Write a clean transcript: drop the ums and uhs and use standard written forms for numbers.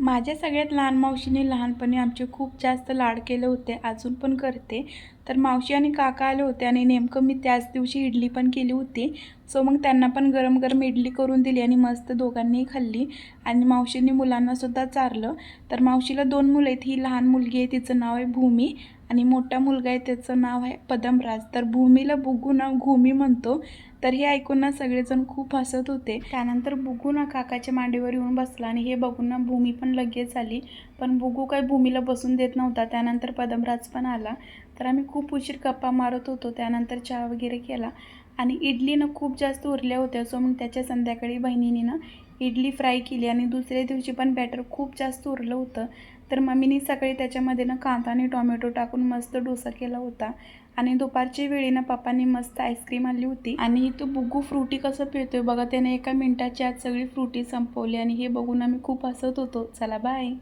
माझ्या सगळ्यात लहान मावशीने लहानपणी आमचे खूप जास्त लाड केले होते, अजून पण करते. तर मावशी आणि काका आले होते आणि नेमकं मी त्याच दिवशी इडली पण केली होती. सो मग त्यांना पण गरम-गरम इडली करून दिली आणि मस्त दोघांनीही खाल्ली आणि मावशींनी मुलांनासुद्धा चारलं. तर मावशीला 2 मुलं आहेत. ही लहान मुलगी आहे, तिचं नाव आहे भूमी आणि मोठा मुलगा आहे, त्याचं नाव आहे पदमराज. तर भूमीला बुगू ना घुमी म्हणतो. तर हे ऐकून ना सगळेजण खूप हसत होते. त्यानंतर बुगू ना काकाच्या मांडीवर येऊन बसला आणि हे बघून ना भूमी पण लगेच आली. पण बुगू काय भूमीला बसून देत नव्हता. त्यानंतर पदमराज पण आला. तर आम्ही खूप उशीर गप्पा मारत होतो. त्यानंतर चहा वगैरे केला आणि इडली ना खूप जास्त उरल्या होत्या. सो मग त्याच्या संध्याकाळी बहिणीने ना इडली फ्राय केली आणि दुसऱ्या दिवशी पण बॅटर खूप जास्त उरलं होतं. तर मम्मीने सकाळी त्याच्यामध्ये ना कांदा आणि टोमॅटो टाकून मस्त डोसा केला होता आणि दुपारच्या वेळी ना पप्पांनी मस्त आईस्क्रीम आणली होती आणि तो बुगू फ्रुटी कसं पितोय बघा. त्याने एका मिनिटाच्या आत सगळी फ्रुटी संपवली आणि हे बघून आम्ही खूप हसत होतो. चला बाय.